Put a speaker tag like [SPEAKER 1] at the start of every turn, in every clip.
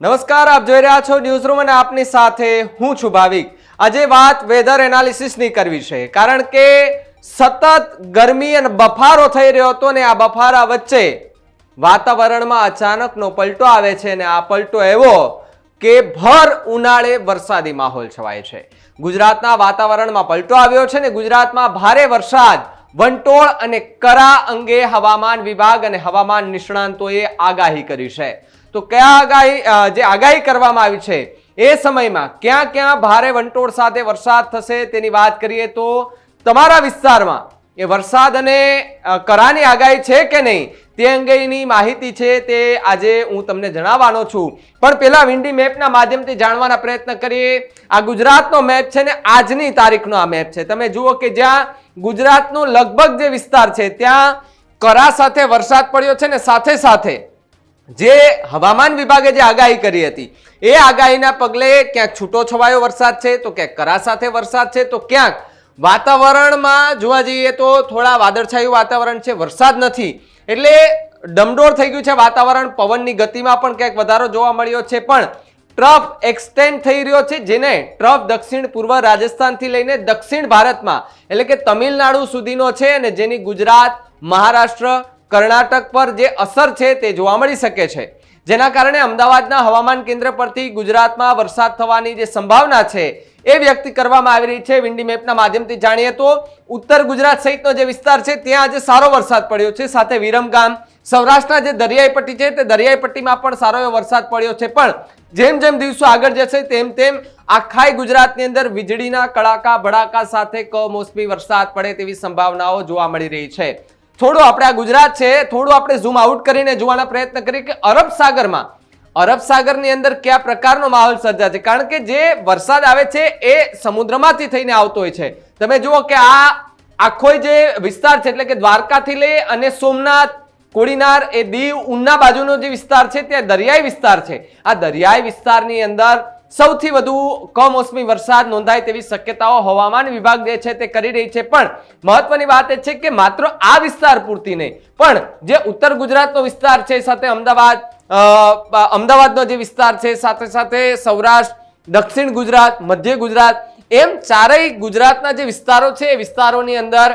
[SPEAKER 1] નમસ્કાર, આપ જોઈ રહ્યા છો ન્યૂઝ રૂમ અને આપની સાથે હું છું ભાવિક। આજે વાત વેધર એનાલિસિસની કરવી છે, કારણ કે સતત ગરમી અને બફારો થઈ રહ્યો હતો ને આ બફારા વચ્ચે વાતાવરણમાં અચાનકનો પલટો આવે છે અને આ પલટો એવો કે ભર ઉનાળે વરસાદી માહોલ છવાય છે। ગુજરાતના વાતાવરણમાં પલટો આવ્યો છે ને ગુજરાતમાં ભારે વરસાદ, વંટોળ અને કરા અંગે હવામાન વિભાગ અને હવામાન નિષ્ણાંતોએ આગાહી કરી છે। તો કયા આગાહી કરવામાં આવી છે એ સમયમાં ક્યાં ક્યાં ભારે વંટોળ સાથે વરસાદ થશે તેની વાત કરીએ તો તમારા વિસ્તારમાં એ વરસાદ અને કરાની આગાહી છે કે નહીં તે અંગેની માહિતી છે તે આજે હું તમને જણાવવાનો છું। પણ પહેલા વિન્ડી મેપના માધ્યમથી જાણવાના પ્રયત્ન કરીએ। આ ગુજરાતનો મેપ છે ને આજની તારીખનો આ મેપ છે। તમે જુઓ કે જ્યાં ગુજરાતનો લગભગ જે વિસ્તાર છે ત્યાં કરા સાથે વરસાદ પડ્યો છે ને સાથે સાથે જે હવામાન વિભાગે જે આગાહી કરી હતી એ આગાહીના પગલે ક્યાંક છૂટો છવાયો વરસાદ છે તો ક્યાંક કરા સાથે વરસાદ છે તો ક્યાંક વાતાવરણમાં જોવા જઈએ તો થોડા વાદળછાયું વાતાવરણ છે, વરસાદ નથી એટલે ડમડોળ થઈ ગયું છે વાતાવરણ। પવનની ગતિમાં પણ ક્યાંક વધારો જોવા મળ્યો છે, પણ ટ્રફ એક્સટેન્ડ થઈ રહ્યો છે, જેને ટ્રફ દક્ષિણ પૂર્વ રાજસ્થાનથી લઈને દક્ષિણ ભારતમાં એટલે કે તમિલનાડુ સુધીનો છે અને જેની ગુજરાત, મહારાષ્ટ્ર, કર્ણાટક પર જે અસર છે તે જોવા મળી શકે છે, જેના કારણે અમદાવાદના હવામાન કેન્દ્ર પરથી ગુજરાતમાં વરસાદ થવાની જે સંભાવના છે એ વ્યક્ત કરવામાં આવી રહી છે। વિન્ડી મેપના માધ્યમથી જાણીએ તો ઉત્તર ગુજરાત સહિતનો જે વિસ્તાર છે ત્યાં આજે સારો વરસાદ પડ્યો છે, સાથે વિરમગામ, સૌરાષ્ટ્રના જે દરિયાઈ પટ્ટી છે તે દરિયાઈ પટ્ટીમાં પણ સારો એવો વરસાદ પડ્યો છે। પણ જેમ જેમ દિવસો આગળ જશે તેમ તેમ આખાય ગુજરાતની અંદર વીજળીના કડાકા ભડાકા સાથે કમોસમી વરસાદ પડે તેવી સંભાવનાઓ જોવા મળી રહી છે। થોડું આપણે આ ગુજરાત છે થોડું આપણે ઝૂમ આઉટ કરીને જોવાના પ્રયત્ન કરીએ કે અરબ સાગરની અંદર કયા પ્રકારનો માહોલ સર્જાશે, કારણ કે જે વરસાદ આવે છે એ સમુદ્રમાંથી થઈને આવતો હોય છે। તમે જુઓ કે આ આખો જે વિસ્તાર છે એટલે કે દ્વારકાથી લઈ અને સોમનાથ, કોડીનાર, એ દીવ, ઉના બાજુનો જે વિસ્તાર છે ત્યાં દરિયાઈ વિસ્તાર છે। આ દરિયાઈ વિસ્તારની અંદર સૌથી વધુ કમોસમી વરસાદ નોંધાય તેવી શક્યતાઓ હવામાન વિભાગ જે છે તે કરી રહી છે। પણ મહત્વની વાત એ છે કે માત્ર આ વિસ્તાર પૂરતી નહીં, પણ જે ઉત્તર ગુજરાતનો વિસ્તાર છે, સાથે અમદાવાદનો જે વિસ્તાર છે, સાથે સાથે સૌરાષ્ટ્ર, દક્ષિણ ગુજરાત, મધ્ય ગુજરાત, એમ ચારેય ગુજરાતના જે વિસ્તારો છે એ વિસ્તારોની અંદર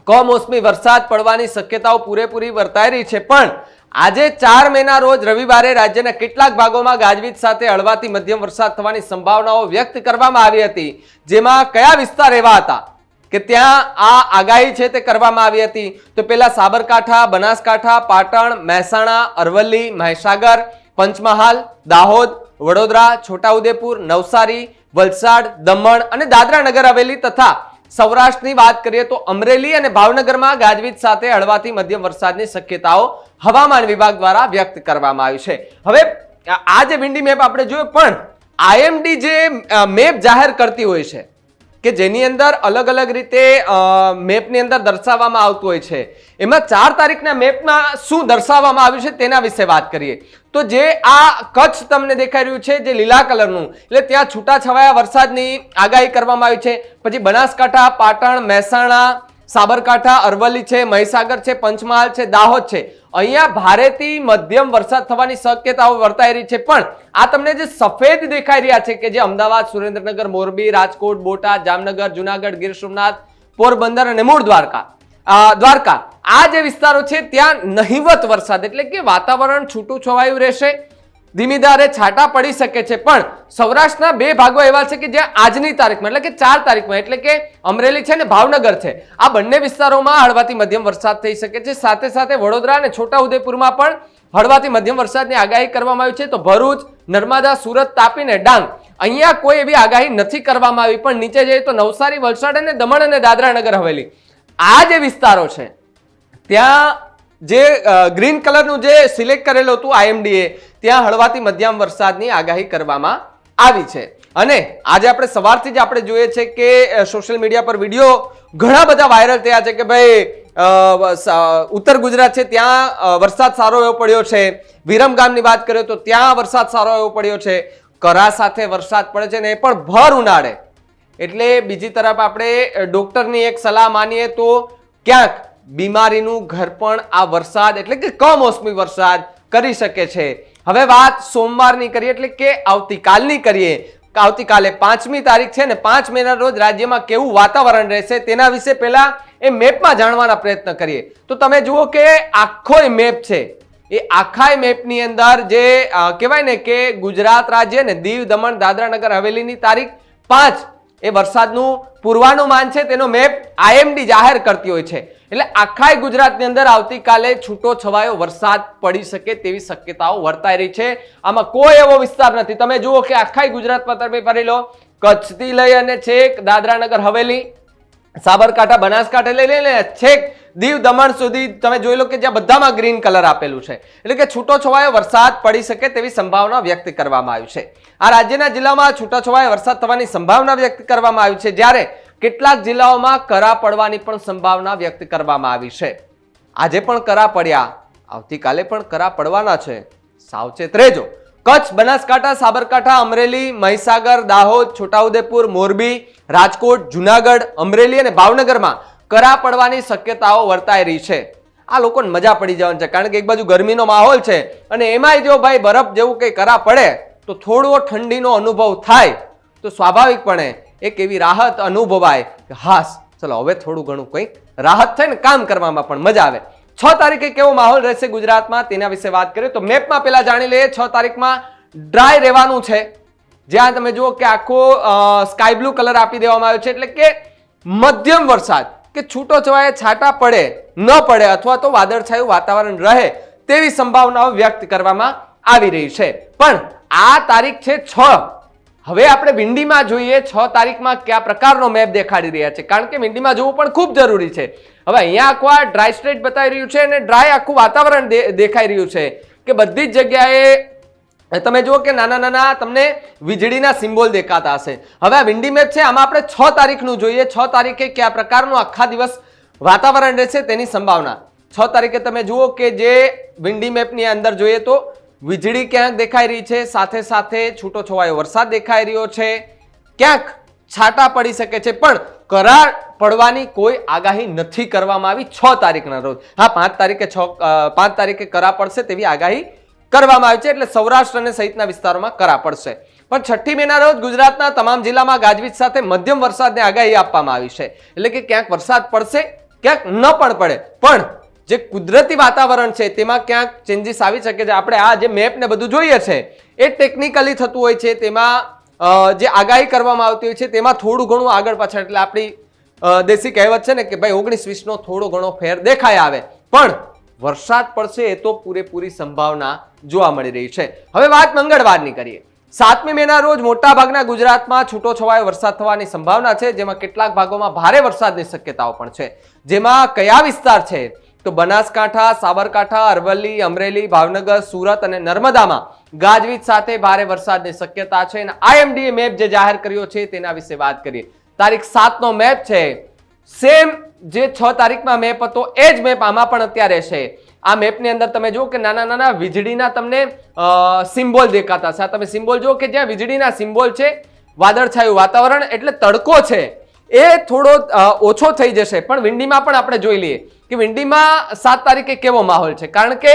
[SPEAKER 1] કમોસમી વરસાદ પડવાની શક્યતાઓ પૂરેપૂરી વર્તાઈ રહી છે। પણ આજે 4 મેના રોજ રવિવારે રાજ્યના કેટલાક ભાગોમાં ગાજવીજ સાથે હળવાથી મધ્યમ વરસાદ થવાની સંભાવનાઓ વ્યક્ત કરવામાં આવી હતી, જેમાં કયા વિસ્તાર એવા હતા કે ત્યાં આ આગાહી છે તે કરવામાં આવી હતી તો પેલા સાબરકાંઠા, બનાસકાંઠા, પાટણ, મહેસાણા, અરવલ્લી, મહીસાગર, પંચમહાલ, દાહોદ, વડોદરા, છોટાઉદેપુર, નવસારી, વલસાડ, દમણ અને દાદરા નગર હવેલી તથા સૌરાષ્ટ્રની વાત કરીએ તો અમરેલી અને ભાવનગરમાં ગાજવીજ સાથે હળવાથી મધ્યમ વરસાદની શક્યતાઓ હવામાન વિભાગ દ્વારા વ્યક્ત કરવામાં આવી છે। હવે આ જે વિન્ડી મેપ આપણે જોયો, પણ આઈએમડી જે મેપ જાહેર કરતી હોય છે કે જેની અંદર અલગ અલગ રીતે મેપની અંદર દર્શાવવામાં આવતું હોય છે, એમાં 4 તારીખના મેપમાં શું દર્શાવવામાં આવ્યું છે તેના વિશે વાત કરીએ તો જે આ કચ્છ તમને દેખાઈ રહ્યું છે જે લીલા કલરનું, એટલે ત્યાં છૂટાછવાયા વરસાદની આગાહી કરવામાં આવી છે। પછી બનાસકાંઠા, પાટણ, મહેસાણા, સાબરકાંઠા, અરવલ્લી છે, મહીસાગર છે, પંચમહાલ છે, દાહોદ છે, અહીંયા ભારેથી મધ્યમ વરસાદ થવાની શક્યતાઓ વર્તાઈ રહી છે। પણ આ તમને જે સફેદ દેખાઈ રહ્યા છે કે જે અમદાવાદ, સુરેન્દ્રનગર, મોરબી, રાજકોટ, બોટાદ, જામનગર, જુનાગઢ, ગીર સોમનાથ, પોરબંદર અને મૂળ દ્વારકા આ જે વિસ્તારો છે ત્યાં નહિવત વરસાદ એટલે કે વાતાવરણ છૂટું છવાયું રહેશે, ધીમી ધારે છાંટા પડી શકે છે। પણ સૌરાષ્ટ્રના 2 ભાગો એવા છે કે જ્યાં આજની તારીખમાં એટલે કે 4 તારીખમાં એટલે કે અમરેલી છે ને ભાવનગર છે, આ બંને વિસ્તારોમાં હળવાથી મધ્યમ વરસાદ થઈ શકે છે। સાથે સાથે વડોદરા અને છોટાઉદેપુરમાં પણ હળવાથી મધ્યમ વરસાદની આગાહી કરવામાં આવી છે। તો ભરૂચ, નર્મદા, સુરત, તાપી ને ડાંગ અહીંયા કોઈ એવી આગાહી નથી કરવામાં આવી। પણ નીચે જઈએ તો નવસારી, વલસાડ અને દમણ અને દાદરા નગર હવેલી આ જે વિસ્તારો છે ત્યાં જે ગ્રીન કલરનું જે સિલેક્ટ કરેલું હતું આઈએમડીએ, ત્યાં હળવાથી મધ્યમ વરસાદની આગાહી કરવામાં આવી છે। અને આજે આપણે સવારથી જ આપણે જોઈએ છે કે સોશિયલ મીડિયા પર વિડીયો ઘણા બધા વાયરલ થયા છે કે ભાઈ ઉત્તર ગુજરાત છે ત્યાં વરસાદ સારો એવો પડ્યો છે, વિરમગામની વાત કરીએ તો ત્યાં વરસાદ સારો એવો પડ્યો છે, કરા સાથે વરસાદ પડે છે ને એ પણ ભર ઉનાળે। એટલે બીજી તરફ આપણે ડોક્ટરની એક સલાહ માનીએ તો ક્યાંક બીમારીનું ઘર પણ આ વરસાદ એટલે કે કમોસમી વરસાદ કરી શકે છે। હવે વાત સોમવારની કરીએ એટલે કે આવતીકાલની કરીએ. આવતીકાલે 5મી તારીખ છે ને 5 મેના રોજ રાજ્યમાં કેવું વાતાવરણ રહેશે તેના વિશે પહેલા એ મેપમાં જાણવાના પ્રયત્ન કરીએ. તો તમે જુઓ કે આખો મેપ છે એ આખા મેપની અંદર જે કહેવાય ને કે ગુજરાત રાજ્ય ને દીવ દમણ દાદરા નગર હવેલીની તારીખ 5 એ વરસાદનું પૂર્વાનુમાન છે તેનો મેપ આઈએમડી જાહેર કરતી હોય છે. એટલે આખા ગુજરાતની અંદર આવતીકાલે છૂટો છવાયો વરસાદ પડી શકે તેવી શક્યતાઓ વર્તાઈ રહી છે. આમાં કોઈ એવો વિસ્તાર નથી. તમે જુઓ કે આખા ગુજરાતમાં તમે ફરી લો, કચ્છથી લઈ અને છેક દાદરા નગર હવેલી, સાબરકાંઠા, બનાસકાંઠા લઈ લઈને છેક દીવ દમણ સુધી તમે જોઈ લો કે જ્યાં બધામાં ગ્રીન કલર આપેલું છે. એટલે કે છૂટો છવાયો વરસાદ પડી શકે તેવી સંભાવના વ્યક્ત કરવામાં આવી છે. આ રાજ્યના જિલ્લામાં છૂટાછવાયા વરસાદ થવાની સંભાવના વ્યક્ત કરવામાં આવી છે, જ્યારે કેટલાક જિલ્લાઓમાં કરા પડવાની પણ સંભાવના વ્યક્ત કરવામાં આવી છે. આજે પણ કરા પડ્યા, આવતીકાલે પણ કરા પડવાના છે, સાવચેત રહેજો. કચ્છ, બનાસકાંઠા, સાબરકાંઠા, અમરેલી, મહીસાગર, દાહોદ, છોટાઉદેપુર, મોરબી, રાજકોટ, જુનાગઢ, અમરેલી અને ભાવનગરમાં કરા પડવાની શક્યતાઓ વર્તાઈ રહી છે. આ લોકોને મજા પડી જવાની છે, કારણ કે એક બાજુ ગરમીનો માહોલ છે અને એમાંય જો ભાઈ બરફ જેવું કંઈ કરા પડે તો થોડો ઠંડીનો અનુભવ થાય તો સ્વાભાવિકપણે એક એવી રાહત અનુભવાય કે હાસ ચલો હવે થોડું ઘણું કંઈક રાહત થાય ને કામ કરવામાં પણ મજા આવે. 6 તારીખે કેવો માહોલ રહેશે ગુજરાતમાં તેના વિશે વાત કરીએ તો મેપમાં પહેલા જાણી લઈએ. 6 તારીખમાં ડ્રાય રહેવાનું છે, જ્યાં તમે જુઓ કે આખો સ્કાય બ્લુ કલર આપી દેવામાં આવ્યો છે. એટલે કે મધ્યમ વરસાદ કે છૂટો છવાયા છાંટા પડે ન પડે અથવા તો વાદળછાયું વાતાવરણ રહે તેવી સંભાવનાઓ વ્યક્ત કરવામાં આવી રહી છે. પણ આ તારીખ છે 6. હવે આપણે વિંડીમાં જોઈએ 6 તારીખમાં કયા પ્રકારનો મેપ દેખાડી રહ્યા છે, કારણ કે વિંડીમાં જોવું પણ ખૂબ જરૂરી છે. હવે અહીંયા આખું ડ્રાય સ્ટેટ બતાવી રહ્યું છે અને ડ્રાય આખું વાતાવરણ દેખાઈ રહ્યું છે કે બધી જ જગ્યાએ તમે જુઓ કે નાના નાના તમને વીજળીના સિમ્બોલ દેખાતા હશે. હવે આ વિંડી મેપ છે, આમાં આપણે 6 તારીખનું જોઈએ. 6 તારીખે કયા પ્રકારનું આખા દિવસ વાતાવરણ રહેશે તેની સંભાવના. 6 તારીખે તમે જુઓ કે જે વિંડી મેપની અંદર જોઈએ તો વીજળી ક્યાંક દેખાઈ રહી છે, સાથે સાથે છૂટો છવાયો વરસાદ દેખાઈ રહ્યો છે, ક્યાંક છાંટા પડી શકે છે, પણ કરા પડવાની કોઈ આગાહી નથી કરવામાં આવી 6 તારીખના રોજ. હા, 5 તારીખે કરા પડશે તેવી આગાહી કરવામાં આવી છે, એટલે સૌરાષ્ટ્ર અને સહિતના વિસ્તારોમાં કરા પડશે. પણ 6 મેના રોજ ગુજરાતના તમામ જિલ્લામાં ગાજવીજ સાથે મધ્યમ વરસાદની આગાહી આપવામાં આવી છે. એટલે કે ક્યાંક વરસાદ પડશે, ક્યાંક ન પણ પડે, પણ જે કુદરતી વાતાવરણ છે તેમાં ક્યાંક ચેન્જીસ આવી શકે છે. આપણે આ જે મેપ ને બધું જોઈએ છે એ ટેકનિકલી થતું હોય છે, તેમાં જે આગાહી કરવામાં આવતી હોય છે તેમાં થોડું ઘણું આગળ પાછળ, એટલે આપણી દેશી કહેવત છે ને કે ભાઈ 19-20 નો થોડો ઘણો ફેર દેખાય આવે, પણ વરસાદ પડશે એ તો પૂરેપૂરી સંભાવના જોવા મળી રહી છે. હવે વાત મંગળવારની કરીએ. 7મી મેના રોજ મોટા ભાગના ગુજરાતમાં છૂટો છવાયો વરસાદ થવાની સંભાવના છે, જેમાં કેટલાક ભાગોમાં ભારે વરસાદની શક્યતાઓ પણ છે. જેમાં કયા વિસ્તાર છે તો બનાસકાંઠા, સાબરકાંઠા, અરવલ્લી, અમરેલી, ભાવનગર, સુરત અને નર્મદામાં ગાજવીજ સાથે ભારે વરસાદની શક્યતા છે. અને આઈએમડીએ મેપ જે જાહેર કર્યો છે તેના વિશે વાત કરીએ. તારીખ 7 નો મેપ છે, સેમ જે 6 તારીખમાં મેપ હતો એ જ મેપ આમાં પણ અત્યારે છે. આ મેપની અંદર તમે જુઓ કે નાના નાના વીજળીના તમને સિમ્બોલ દેખાતા છે. તમે સિમ્બોલ જુઓ કે જ્યાં વીજળીના સિમ્બોલ છે, વાદળછાયું વાતાવરણ એટલે તડકો છે એ થોડો ઓછો થઈ જશે. પણ વિંડીમાં પણ આપણે જોઈ લઈએ કે વિંડીમાં 7 તારીખે કેવો માહોલ છે, કારણ કે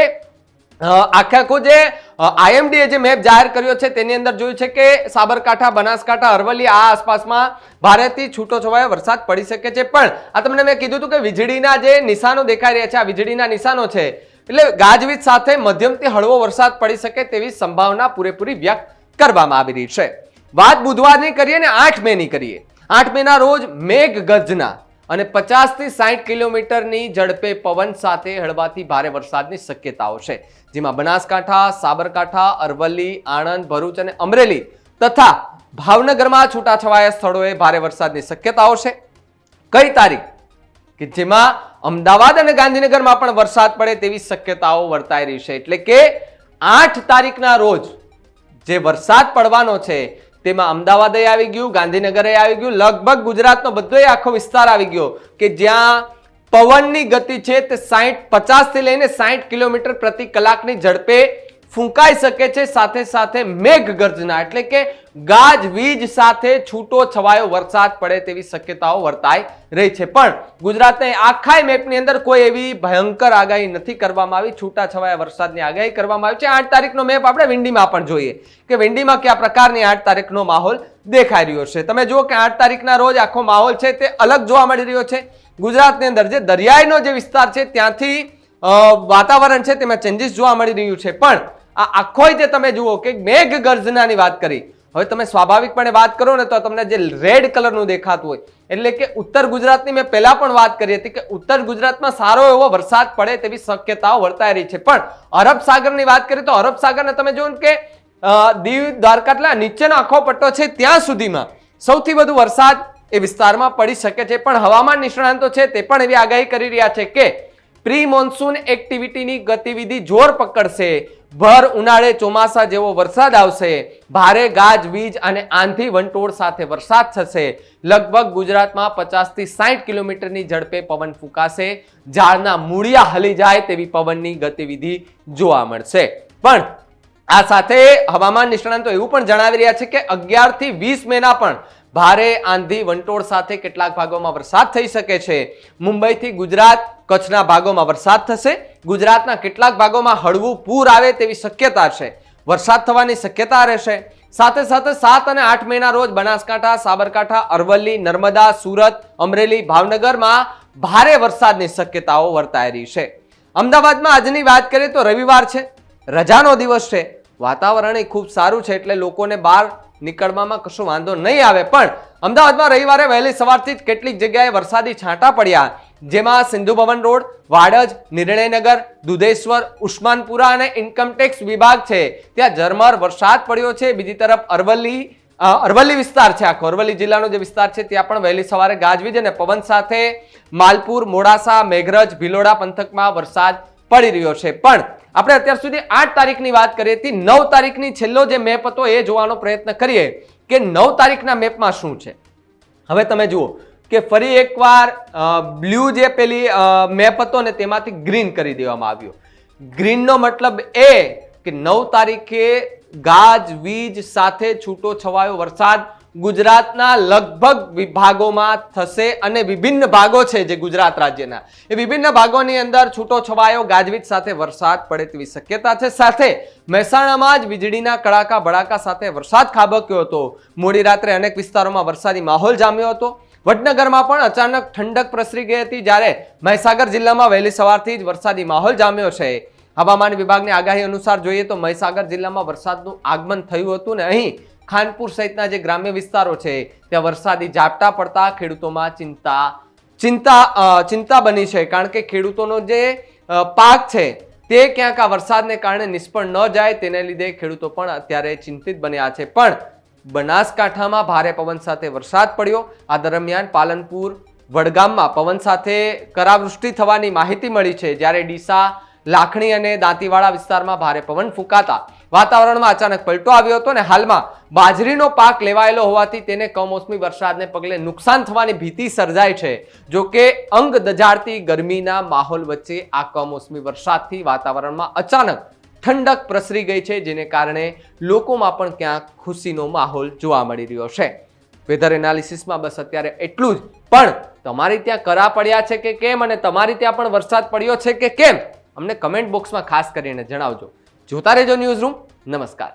[SPEAKER 1] આખો જે આઈએમડીએ જે મેપ જાહેર કર્યો છે તેની અંદર જોયું છે કે સાબરકાંઠા, બનાસકાંઠા, અરવલ્લી આ આસપાસમાં ભારેથી છૂટો છવાયો વરસાદ પડી શકે છે. પણ આ તમને મેં કીધું હતું કે વીજળીના જે નિશાનો દેખાઈ રહ્યા છે, આ વીજળીના નિશાનો છે, એટલે ગાજવીજ સાથે મધ્યમથી હળવો વરસાદ પડી શકે તેવી સંભાવના પૂરેપૂરી વ્યક્ત કરવામાં આવી રહી છે. વાત બુધવારની કરીએ ને 8 મેની કરીએ. 8 મેના રોજ મેઘ ગર્જના અને 50 થી 60 કિલોમીટરની ઝડપે પવન સાથે હળવાથી ભારે વરસાદની શક્યતાઓ છે, જેમાં બનાસકાંઠા, સાબરકાંઠા, અરવલ્લી, આણંદ, ભરૂચ અને અમરેલી તથા ભાવનગરમાં છૂટાછવાયા સ્થળોએ ભારે વરસાદની શક્યતાઓ છે. કઈ તારીખ કે જેમાં અમદાવાદ અને ગાંધીનગરમાં પણ વરસાદ પડે તેવી શક્યતાઓ વર્તાઈ રહી છે. એટલે કે 8 તારીખના રોજ જે વરસાદ પડવાનો છે તેમાં અમદાવાદ આવી ગયું, ગાંધીનગર આવી ગયું, લગભગ ગુજરાતનો બધો આખો વિસ્તાર આવી ગયો કે જ્યાં પવનની ગતિ છે તે 50 થી લઈને 60 કિલોમીટર પ્રતિ કલાકની ઝડપે ફૂંકાઈ શકે છે, સાથે સાથે મેઘ ગર્જના એટલે કે ગાજવીજ સાથે છૂટો છવાયો વરસાદ પડે તેવી શક્યતાઓ વર્તાઈ રહી છે. પણ ગુજરાતના આખા મેપની અંદર કોઈ એવી ભયંકર આગાહી નથી કરવામાં આવી, છૂટા છવાયા વરસાદની આગાહી કરવામાં આવી છે. 8 તારીખનો મેપ આપણે વિંડીમાં પણ જોઈએ કે વિંડીમાં કયા પ્રકારની 8 તારીખનો માહોલ દેખાઈ રહ્યો છે. તમે જુઓ કે 8 તારીખના રોજ આખો માહોલ છે તે અલગ જોવા મળી રહ્યો છે. ગુજરાતની અંદર જે દરિયાઈનો જે વિસ્તાર છે ત્યાંથી વાતાવરણ છે તેમાં ચેન્જીસ જોવા મળી રહ્યું છે. પણ આ આખો જે તમે જુઓ કે મેઘ ગર્જનાની વાત કરી, હવે તમે સ્વાભાવિકપણે વાત કરો ને તો તમને જે રેડ કલરનું દેખાતું હોય એટલે કે ઉત્તર ગુજરાતની મેં પહેલા પણ વાત કરી હતી કે ઉત્તર ગુજરાતમાં સારો એવો વરસાદ પડે તેવી શક્યતાઓ વર્તાઈ રહી છે. પણ અરબ સાગરની વાત કરીએ તો અરબ સાગરને તમે જુઓ કે દીવ દ્વારકા એટલે નીચેનો આખો પટ્ટો છે ત્યાં સુધીમાં સૌથી વધુ વરસાદ એ વિસ્તારમાં પડી શકે છે. પણ હવામાન નિષ્ણાંતો છે તે પણ એવી આગાહી કરી રહ્યા છે કે પ્રી મોન્સૂન એક્ટિવિટીની ગતિવિધિ જોર પકડશે, ભર ઉનાળે ચોમાસા જેવો વરસાદ આવશે, ભારે ગાજવીજ અને આંધી વંટોળ સાથે વરસાદ થશે, લગભગ ગુજરાતમાં 50 થી 60 કિલોમીટરની ઝડપે પવન ફૂંકાશે, ઝાડના મૂળિયા હલી જાય તેવી પવનની ગતિવિધિ જોવા મળશે. પણ આ સાથે હવામાન નિષ્ણાંતો એવું પણ જણાવી રહ્યા છે કે 11 થી 20 મેના પણ ભારે આંધી વંટોળ સાથે કેટલાક ભાગોમાં વરસાદ થઈ શકે છે. મુંબઈથી ગુજરાત કચ્છના ભાગોમાં વરસાદ થશે, ગુજરાતના કેટલાક ભાગોમાં હળવું પૂર આવે તેવી શક્યતા છે, વરસાદ થવાની શક્યતા રહેશે. સાથે સાથે 7 અને 8 મેના રોજ બનાસકાંઠા, સાબરકાંઠા, અરવલ્લી, નર્મદા, સુરત, અમરેલી, ભાવનગરમાં ભારે વરસાદની શક્યતાઓ વર્તાઈ રહી છે. અમદાવાદમાં આજની વાત કરીએ તો રવિવાર છે, રજાનો દિવસ છે, વાતાવરણ ખૂબ સારું છે એટલે લોકોને બહાર નીકળવામાં કશો વાંધો નહીં આવે. પણ અમદાવાદમાં રવિવારે વહેલી સવારથી જ કેટલીક જગ્યાએ વરસાદી છાંટા પડ્યા, જેમાં સિંધુ ભવન રોડ, વાડજ, નિર્ણયનગર, દુધેશ્વર, ઉસ્માનપુરા અને ઇન્કમટેક્સ વિભાગ છે ત્યાં ઝરમર વરસાદ પડ્યો છે. બીજી તરફ અરવલ્લી વિસ્તાર છે, આખો અરવલ્લી જિલ્લાનો જે વિસ્તાર છે ત્યાં પણ વહેલી સવારે ગાજવીજ અને પવન સાથે માલપુર, મોડાસા, મેઘરજ, ભિલોડા પંથકમાં વરસાદ પડી રહ્યો છે. પણ આપણે અત્યાર સુધી 8 તારીખની વાત કરી હતી. 9 તારીખની છેલ્લો જે મેપ હતો એ જોવાનો પ્રયત્ન કરીએ કે 9 તારીખના મેપમાં શું છે. હવે તમે જુઓ કે ફરી એકવાર બ્લુ જે પેલી મેપ હતો ને તેમાંથી ગ્રીન કરી દેવામાં આવ્યો. ગ્રીનનો મતલબ એ કે 9 તારીખે ગાજવીજ સાથે છૂટો છવાયો વરસાદ ગુજરાતના લગભગ વિભાગોમાં થશે અને વિભિન્ન ભાગો છે જે ગુજરાત રાજ્યના એ વિભિન્ન ભાગોની અંદર છૂટો છવાયો ગાજવીજ સાથે વરસાદ પડે તેવી શક્યતા છે. સાથે મહેસાણામાં જ વીજળીના કડાકા ભડાકા સાથે વરસાદ ખાબક્યો હતો. મોડી રાત્રે અનેક વિસ્તારોમાં વરસાદી માહોલ જામ્યો હતો. વડનગરમાં પણ અચાનક ઠંડક પ્રસરી ગઈ હતી, જ્યારે મહીસાગર જિલ્લામાં વહેલી સવારથી જ વરસાદી માહોલ જામ્યો છે. હવામાન વિભાગની આગાહી અનુસાર જોઈએ તો મહીસાગર જિલ્લામાં વરસાદનું આગમન થયું હતું ને અહીં ખાનપુર સહિતના જે ગ્રામ્ય વિસ્તારો છે ત્યાં વરસાદી ઝાપટા પડતા ખેડૂતોમાં ચિંતા બની છે. કારણ કે ખેડૂતોનો જે પાક છે તે ક્યાંક આ વરસાદને કારણે નિષ્ફળ ન જાય તેને લીધે ખેડૂતો પણ અત્યારે ચિંતિત બન્યા છે. પણ બનાસકાંઠામાં ભારે પવન સાથે વરસાદ પડ્યો. આ દરમિયાન પાલનપુર, વડગામમાં પવન સાથે કરાવૃષ્ટિ થવાની માહિતી મળી છે, જ્યારે ડીસા, લાખણી અને દાંતીવાડા વિસ્તારમાં ભારે પવન ફૂંકાતા વાતાવરણમાં અચાનક પલટો આવ્યો હતો અને હાલમાં બાજરીનો પાક લેવાયેલો હોવાથી તેને કમોસમી વરસાદને પગલે નુકસાન થવાની ભીતિ સર્જાય છે. જો કે અંગ દજાડતી ગરમીના માહોલ વચ્ચે આ કમોસમી વરસાદથી વાતાવરણમાં અચાનક ઠંડક પ્રસરી ગઈ છે, જેને કારણે લોકોમાં પણ ક્યાંક ખુશીનો માહોલ જોવા મળી રહ્યો છે. વેધર એનાલિસિસમાં બસ અત્યારે એટલું જ. પણ તમારી ત્યાં કરા પડ્યા છે કે કેમ અને તમારી ત્યાં પણ વરસાદ પડ્યો છે કે કેમ અમને કમેન્ટ બોક્સમાં ખાસ કરીને જણાવજો. જોતા રહેજો ન્યૂઝ રૂમ. નમસ્કાર.